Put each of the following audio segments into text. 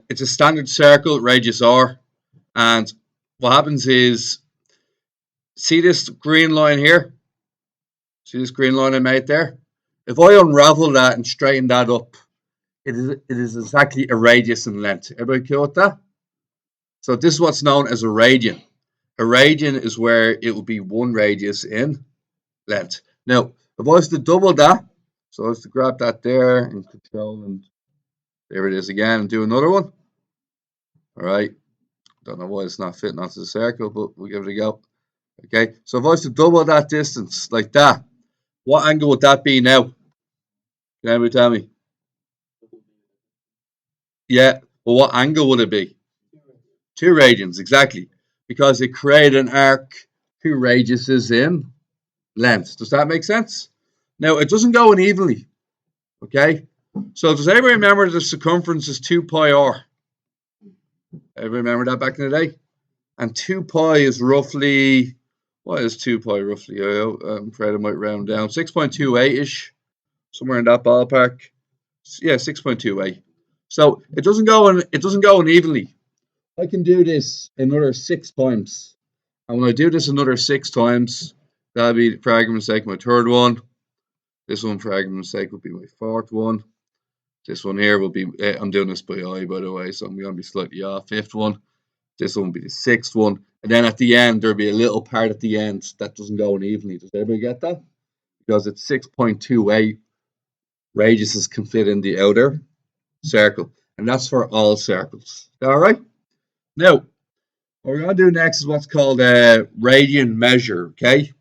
It's a standard circle, radius r. And what happens is, see this green line here? See this green line I made there? If I unravel that and straighten that up, it is exactly a radius in length. Everybody cool with that? So this is what's known as a radian. A radian is where it will be one radius in length. Now, if I was to double that, so I was to grab that there and control, and there it is again, and do another one. All right. Don't know why it's not fitting onto the circle, but we'll give it a go. Okay. So if I was to double that distance like that, what angle would that be now? Can anybody tell me? Yeah. Well, what angle would it be? 2 radians, exactly. Because it created an arc 2 radiuses in length. Does that make sense? Now, it doesn't go unevenly. Okay? So does everybody remember the circumference is 2 pi r? Everybody remember that back in the day? And 2 pi is roughly, what is 2 pi roughly? I'm afraid I might round down. 6.28-ish. Somewhere in that ballpark. Yeah, 6.28. So it doesn't go unevenly. I can do this another 6 times. And when I do this another 6 times, that'll be, for argument's sake, my third one. This one, for argument's sake, will be my fourth one. This one here will be, I'm doing this by eye, by the way, so I'm going to be slightly off. 5th one. This one will be the 6th one. And then at the end, there'll be a little part at the end that doesn't go unevenly. Does everybody get that? Because it's 6.28 radiuses can fit in the outer circle. And that's for all circles. All right? Now, what we're going to do next is what's called a radian measure, okay?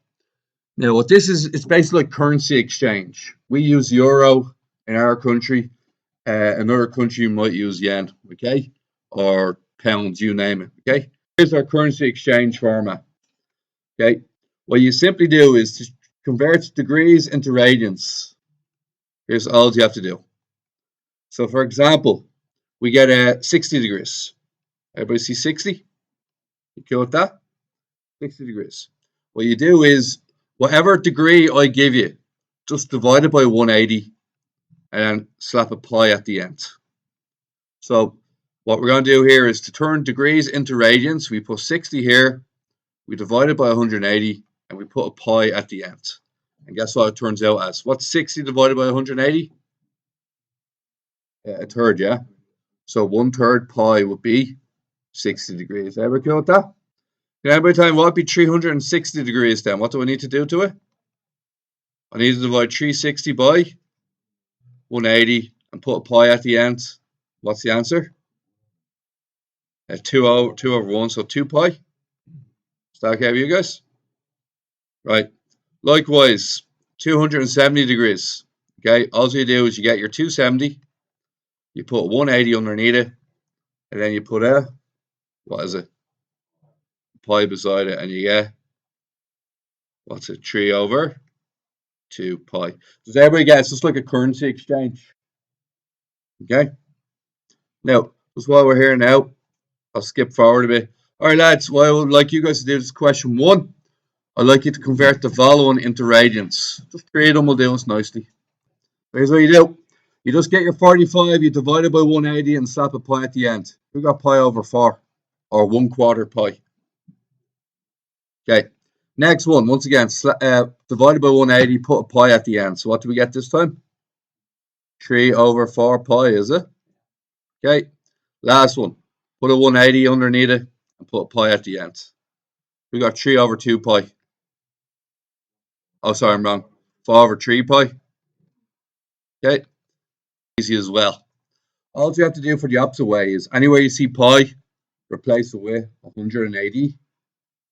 Now, what this is, it's basically like currency exchange. We use euro in our country. Another country might use yen, okay? Or pounds, you name it, okay? Here's our currency exchange format, okay? What you simply do is to convert degrees into radians. Here's all you have to do. So, for example, we get 60 degrees. Everybody see 60? You cool with that? 60 degrees. What you do is, whatever degree I give you, just divide it by 180 and then slap a pi at the end. So what we're going to do here is to turn degrees into radians. We put 60 here, we divide it by 180, and we put a pi at the end. And guess what it turns out as? What's 60 divided by 180? A third, yeah? So 1/3 pi would be 60 degrees. Ever cool with that? Can anybody tell me what would be 360 degrees then? What do I need to do to it? I need to divide 360 by 180 and put a pi at the end. What's the answer? 2 over 1, so 2 pi. Is that okay with you guys? Right. Likewise, 270 degrees. Okay, all you do is you get your 270, you put 180 underneath it, and then you put a, what is it? Pi beside it, and you get, what's it? 3 over 2 pi. Does everybody get it? It's just like a currency exchange. Okay? Now, just while we're here now, I'll skip forward a bit. All right, lads, what I would like you guys to do is question 1. I'd like you to convert the following into radians. Just create them, we'll do this nicely. Here's what you do. You just get your 45, you divide it by 180 and slap a pi at the end. We got pi over 4, or 1/4 pi. Okay, next one, once again, divided by 180, put a pi at the end. So what do we get this time? 3 over 4 pi, is it? Okay, last one, put a 180 underneath it and put a pi at the end. We got 3 over 2 pi. Oh, sorry, I'm wrong. 4 over 3 pi. Okay, easy as well. All you have to do for the opposite way is, anywhere you see pi, replace it with 180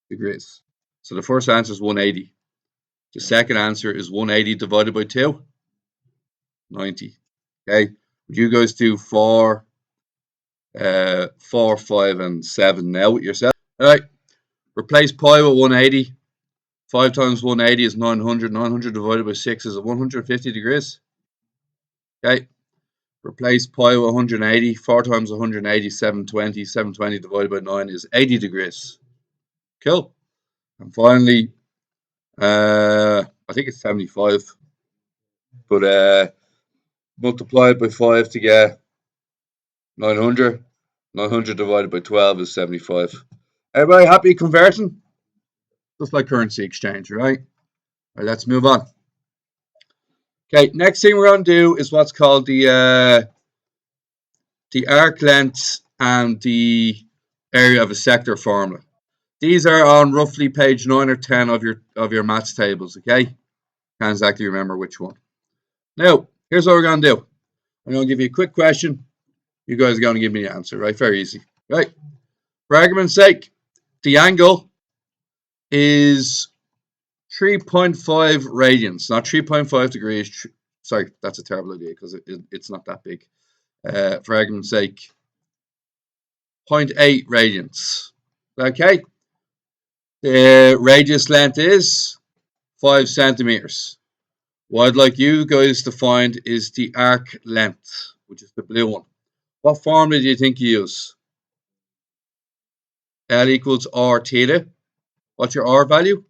degrees. So the first answer is 180. The second answer is 180 divided by 2, 90. Okay, would you guys do 4, 5, and 7 now with yourself? All right, replace pi with 180. 5 times 180 is 900. 900 divided by 6 is 150 degrees. Okay, replace pi with 180. 4 times 180 is 720. 720 divided by 9 is 80 degrees. Cool. And finally, I think it's 75. But multiply it by 5 to get 900. 900 divided by 12 is 75. Everybody happy converting? Just like currency exchange, right? All right, let's move on. Okay, next thing we're going to do is what's called the arc length and the area of a sector formula. These are on roughly page 9 or 10 of your maths tables, okay? Can't exactly remember which one. Now, here's what we're going to do. I'm going to give you a quick question. You guys are going to give me the answer, right? Very easy, right? For argument's sake, the angle is 3.5 radians, not 3.5 degrees. Sorry, that's a terrible idea because it's not that big. For argument's sake, 0.8 radians. Okay? The radius length is 5 centimeters. What I'd like you guys to find is the arc length, which is the blue one. What formula do you think you use? L equals R theta. What's your R value?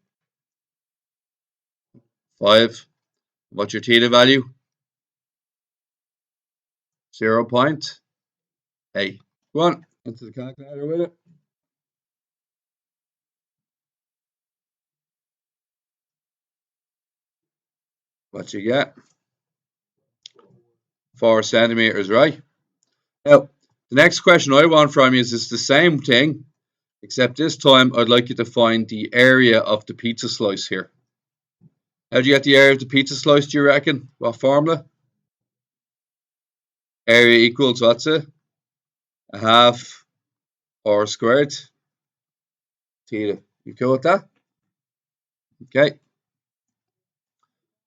5. What's your theta value? 0.8. Go on, into the calculator with it. What you get? 4 centimeters, right? Now, the next question I want from you is the same thing, except this time I'd like you to find the area of the pizza slice here. How do you get the area of the pizza slice, do you reckon? What formula? Area equals what's it? A half r squared theta. You cool with that? Okay.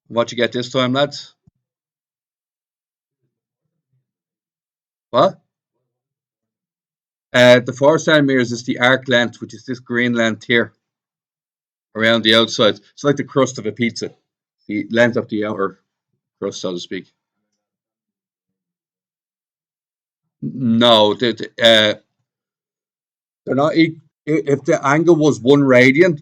What you get this time, lads? What? The 4 centimeters is the arc length, which is this green length here around the outside. It's like the crust of a pizza, the length of the outer crust, so to speak. No, they're not. If the angle was 1 radian,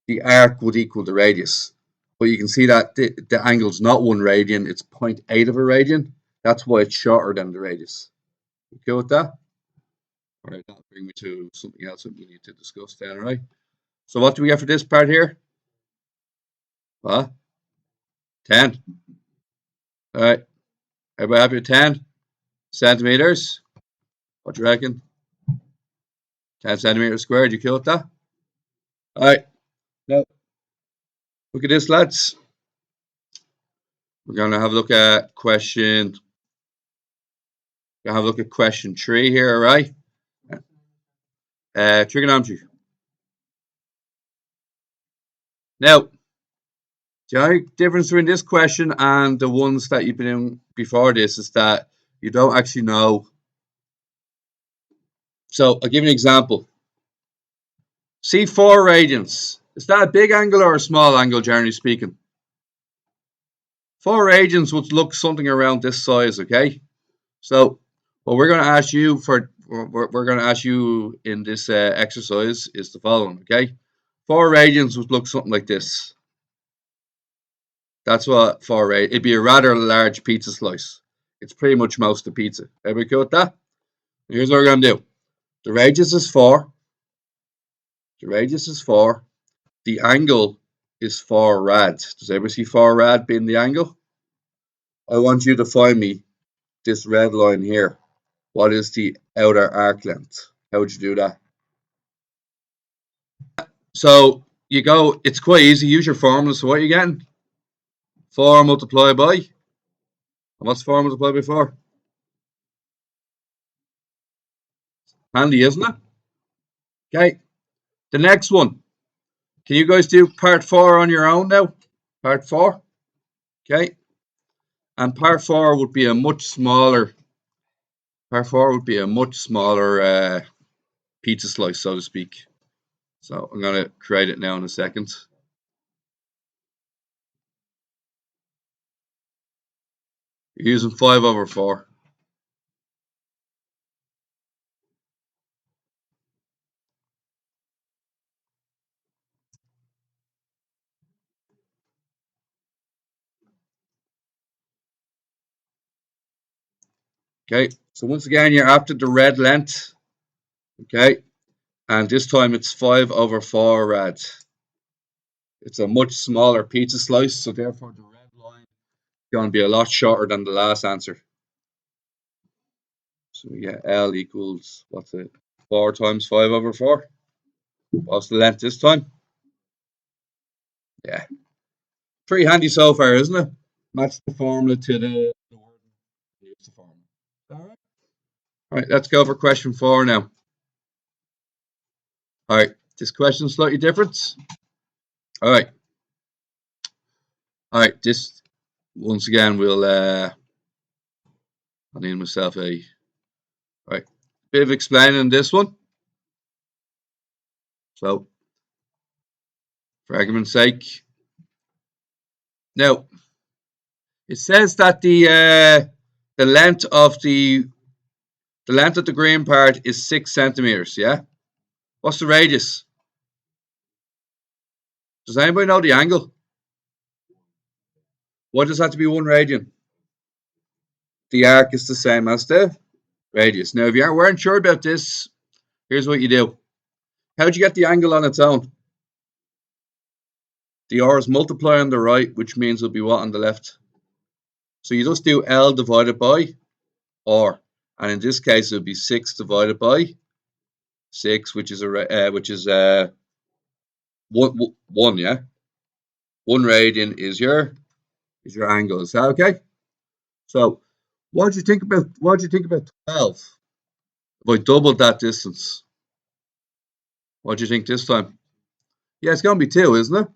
the arc would equal the radius. But you can see that the angle's not 1 radian; it's 0.8 of a radian. That's why it's shorter than the radius. You okay with that? All right, that'll bring me to something else that we need to discuss then, all right? So what do we get for this part here? What? 10. All right. Everybody happy with 10 centimeters? What do you reckon? 10 centimeters squared. You kill with that? All right. Now, look at this, lads. We're going to have a look at question. We're going to have a look at question 3 here, all right? Trigonometry. Now, the only difference between this question and the ones that you've been in before this is that you don't actually know. So I'll give you an example. See 4 radians. Is that a big angle or a small angle, generally speaking? 4 radians would look something around this size, okay? So what we're going to ask you in this exercise is the following, okay? 4 radians would look something like this. That's what 4 radians. It'd be a rather large pizza slice. It's pretty much most of the pizza. Everybody cool with that? Here's what we're going to do. The radius is 4. The radius is 4. The angle is 4 rad. Does everybody see 4 rad being the angle? I want you to find me this red line here. What is the outer arc length? How would you do that? So you go, it's quite easy. Use your formula. So what are you getting? 4 multiplied by, and what's 4 multiplied by 4? Handy, isn't it? Okay. The next one. Can you guys do part 4 on your own now? Part 4. Okay. And part 4 would be a much smaller. Part 4 would be a much smaller pizza slice, so to speak. So I'm going to create it now in a second. You're using 5 over 4. Okay, So once again, you're after the red length, okay? And this time it's 5/4 rad. It's a much smaller pizza slice, so therefore the red line is going to be a lot shorter than the last answer. So we get L equals, what's it, 4 times 5/4? What's the length this time? Yeah. Pretty handy so far, isn't it? Match the formula to the word. Use the formula. All right. All right, let's go for question 4 now. All right, this question is slightly different. All right. All right, this, once again, I need myself a, all right, bit of explaining this one. So, for argument's sake, now, it says that the length of the green part is 6 centimeters, yeah? What's the radius? Does anybody know the angle? Why does that have to be 1 radian? The arc is the same as the radius. Now, if you weren't sure about this, here's what you do. How'd you get the angle on its own? The r's multiply on the right, which means it'll be what on the left? So you just do L divided by R. And in this case, it would be 6 divided by 6, which is one, yeah? 1 radian is your angle. Is that okay? So what do you think about 12? If I doubled that distance, what do you think this time? Yeah, it's going to be 2, isn't it?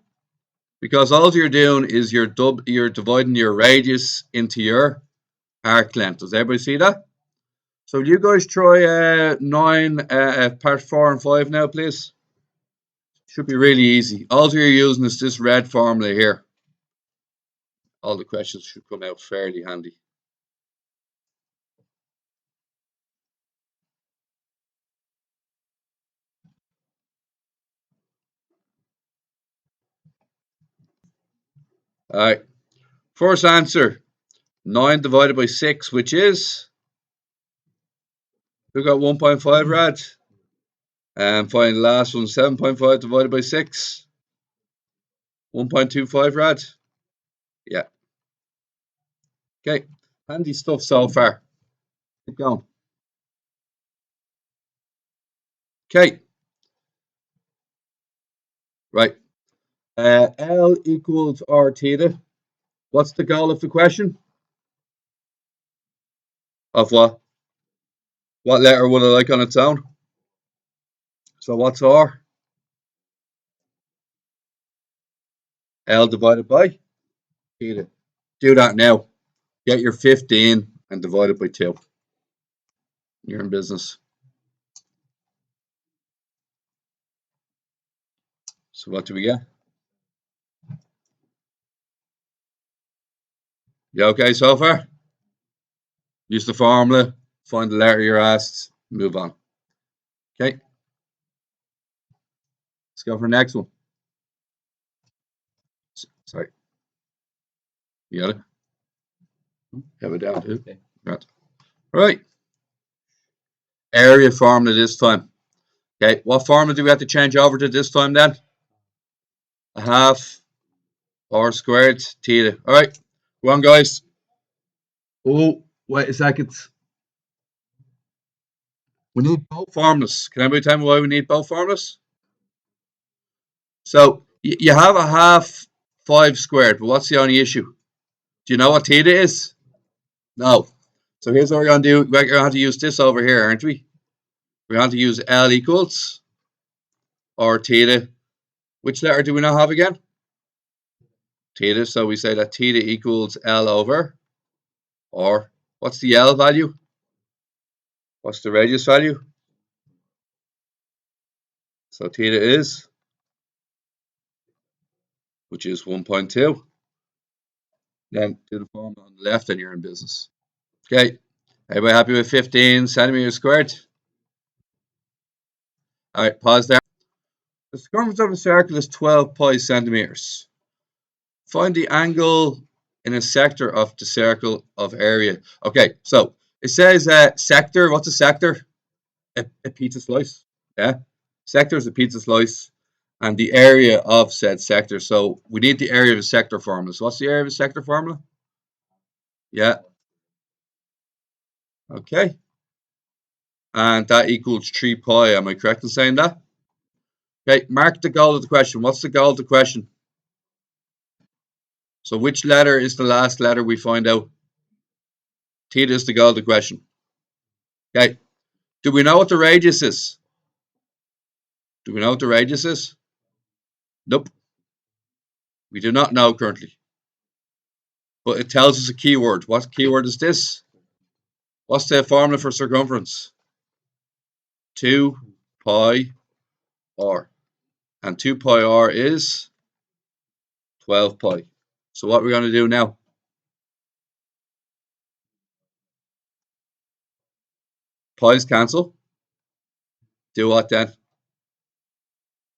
Because all you're doing is you're dividing your radius into your arc length. Does everybody see that? So you guys try part 4 and 5 now, please. Should be really easy. All you're using is this red formula here. All the questions should come out fairly handy. All right. First answer, 9 divided by 6, which is, we got 1.5 rad. And finally, last one, 7.5 divided by 6, 1.25 rad. Yeah. Okay. Handy stuff so far. Keep going. Okay. Right. L equals R theta. What's the goal of the question? Of what? What letter would I like on its own? So what's R? L divided by theta. Do that now. Get your 15 and divide it by 2. You're in business. So what do we get? You okay so far? Use the formula, find the letter you're asked, move on. Okay. Let's go for the next one. Sorry. You got it? Have it down too. Right. Right. Area formula this time. Okay. What formula do we have to change over to this time then? A half r squared theta. All right. Go on, guys. Oh, wait a second. We need both formulas. Can anybody tell me why we need both formulas? So you have a half 5 squared, but what's the only issue? Do you know what theta is? No. So here's what we're going to do. We're going to use this over here, aren't we? We're going to use L equals or theta. Which letter do we now have again? Theta. So we say that theta equals L over, or what's the L value? What's the radius value? So theta is, which is 1.2. Then do the formula on the left and you're in business. Okay. Everybody happy with 15 centimeters squared? All right, pause there. The circumference of a circle is 12 pi centimeters. Find the angle in a sector of the circle of area. Okay, so It says sector. What's a sector? A pizza slice. Yeah. Sector is a pizza slice and the area of said sector. So we need the area of a sector formula. So what's the area of a sector formula? Yeah. Okay. And that equals 3 pi. Am I correct in saying that? Okay. Mark the goal of the question. What's the goal of the question? So which letter is the last letter we find out? Theta is the goal of the question. Okay. Do we know what the radius is? Do we know what the radius is? Nope. We do not know currently. But it tells us a keyword. What keyword is this? What's the formula for circumference? 2 pi r. And 2 pi r is 12 pi. So what we're going to do now? Pi's cancel. Do what then?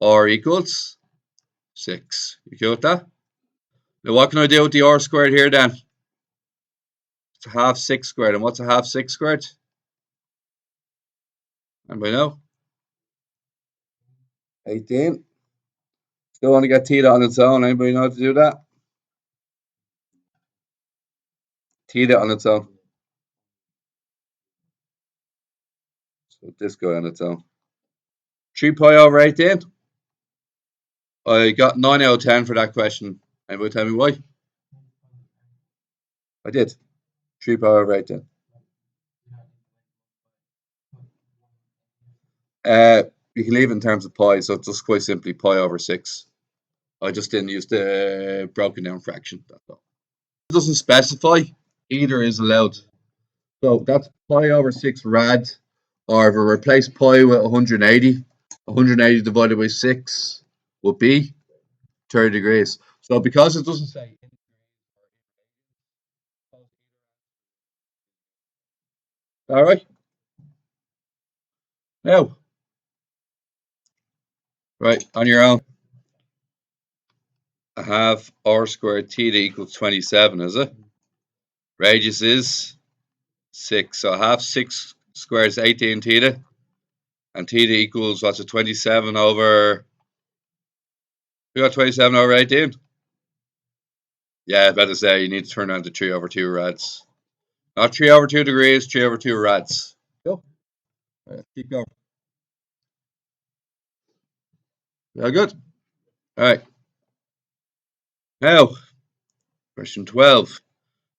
R equals 6. You okay with that? Now what can I do with the r squared here then? It's a half 6 squared. And what's a half 6 squared? Anybody know? 18. Still want to get theta on its own. Anybody know how to do that? Theta on its own. So this guy on its own. 3 pi over 18. I got 9 out of 10 for that question. Anybody tell me why? I did. 3 pi over 18. You can leave it in terms of pi, so it's just quite simply pi over 6. I just didn't use the broken down fraction. That's all. It doesn't specify. Either is allowed. So that's pi over 6 rad. Or if we replace pi with 180, 180 divided by 6 would be 30 degrees. So because it doesn't say. All right. Now, right, on your own. I have r squared theta equals 27, is it? Radius is 6. So half 6 squared is 18 theta. And theta equals, what's it, 27 over... We got 27 over 18? Yeah, I better say, you need to turn on to 3 over 2 rads. Not 3 over 2 degrees, 3 over 2 rads. Go. Keep going. Yeah, good. All right. Now, question 12.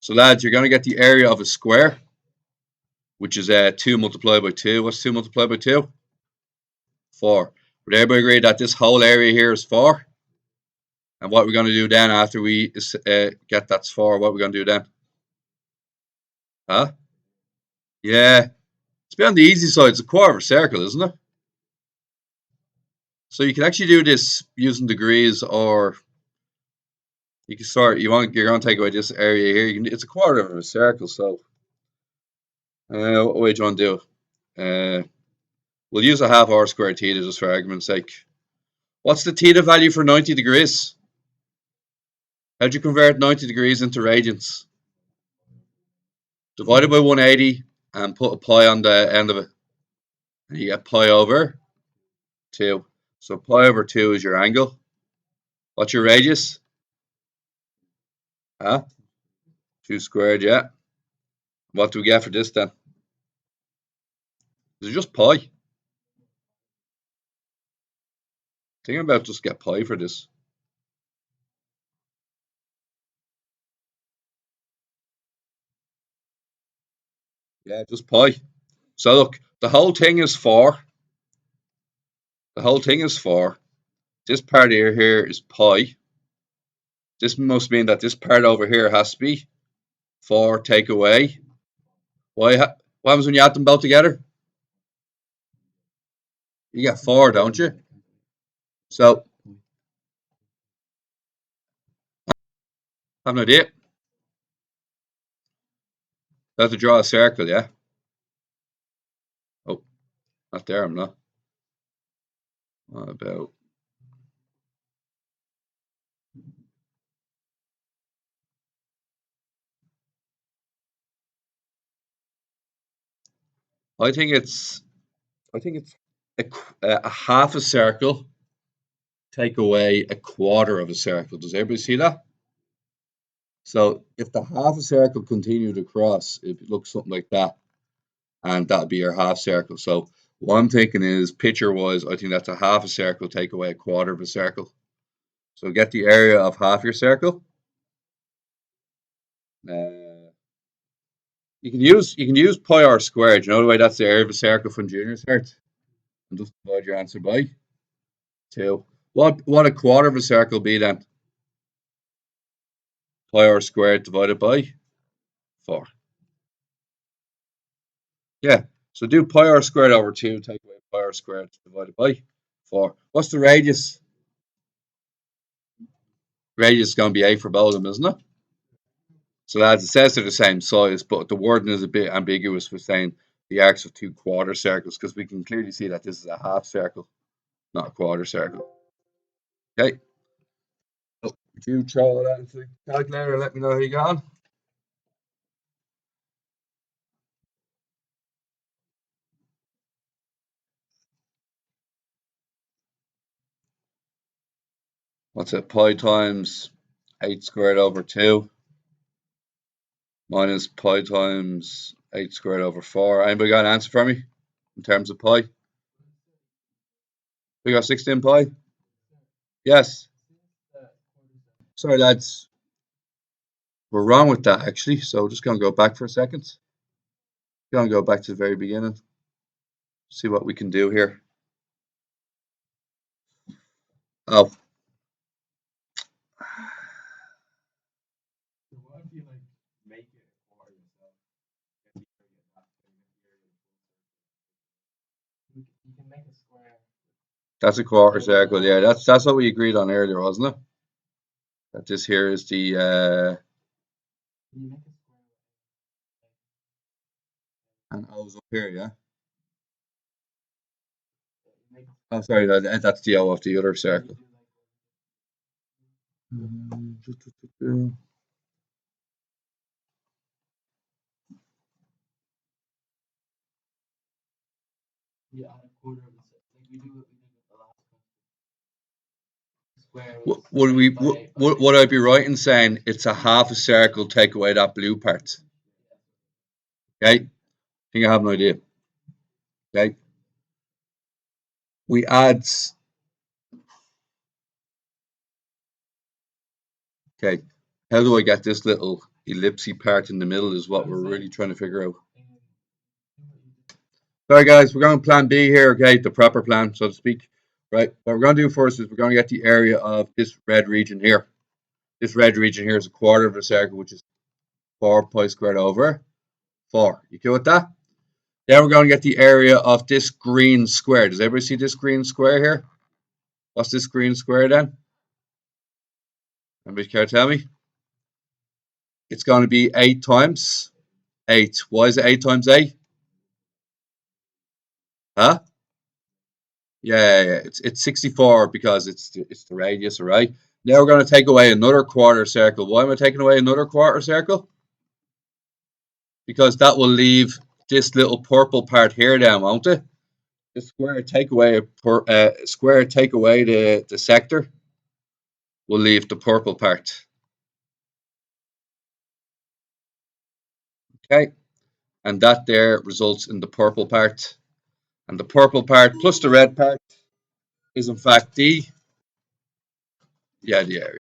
So, lads, you're going to get the area of a square, which is 2 multiplied by 2. What's 2 multiplied by 2? 4. Would everybody agree that this whole area here is 4? And what we're going to do then after we get that's 4, what we're going to do then? Huh? Yeah. It's been on the easy side. It's a quarter of a circle, isn't it? So you can actually do this using degrees, or you can start. You're going to take away this area here. It's a quarter of a circle. So what way do you want to do it? We'll use a half r squared theta just for argument's sake. What's the theta value for 90 degrees? How'd you convert 90 degrees into radians? Divided by 180 and put a pi on the end of it. And you get pi over 2. So pi over 2 is your angle. What's your radius? Huh? 2 squared, yeah. What do we get for this then? Is it just pi? Think about just get pi for this. Yeah, just pi. So look, the whole thing is 4. The whole thing is 4. This part here is pi. This must mean that this part over here has to be 4 take away. What happens when you add them both together? You get 4, don't you? So, have an idea. I have to draw a circle, yeah? Oh, not there, I'm not. What about... I think it's a half a circle take away a quarter of a circle. Does everybody see that? So if the half a circle continued across, it looks something like that, and that'd be your half circle. So what I'm thinking is, picture-wise, I think that's a half a circle take away a quarter of a circle. So get the area of half your circle. You can use pi r squared. You know the way that's the area of a circle from junior's cert, and just divide your answer by 2. What a quarter of a circle be then? Pi r squared divided by 4. Yeah. So do pi r squared over 2, take away pi r squared divided by 4. What's the radius? Radius is going to be 8 for both of them, isn't it? So lads, it says they're the same size, but the wording is a bit ambiguous with saying the arcs of 2 quarter circles, because we can clearly see that this is a half circle, not a quarter circle. Okay. So, would you throw that into the calculator and let me know how you got on? What's it? Pi times 8 squared over 2 minus pi times 8 squared over 4. Anybody got an answer for me in terms of pi? We got 16 pi? Yes. Sorry, lads. We're wrong with that, actually. So we're just going to go back for a second. Going to go back to the very beginning. See what we can do here. Oh. That's a quarter circle. Yeah, that's what we agreed on earlier, wasn't it? That this here is the and O's up here, yeah. Oh, sorry, that's the O of the other circle. Would I be right in saying it's a half a circle, take away that blue part? Okay, I think I have an idea. Okay, we add. Okay, how do I get this little ellipsy part in the middle is what we're really trying to figure out. Sorry guys, we're going to plan B here, okay, the proper plan, so to speak. Right, what we're going to do first is we're going to get the area of this red region here. This red region here is a quarter of a circle, which is 4 pi squared over 4. You cool with that? Then we're going to get the area of this green square. Does everybody see this green square here? What's this green square then? Anybody care to tell me? It's going to be 8 times 8. Why is it 8 times 8? Huh? Yeah. It's 64 because it's the radius, right? Now we're going to take away another quarter circle. Why am I taking away another quarter circle? Because that will leave this little purple part here down, won't it? The square take away the sector will leave the purple part. Okay, and that there results in the purple part, and the purple part plus the red part is in fact the area.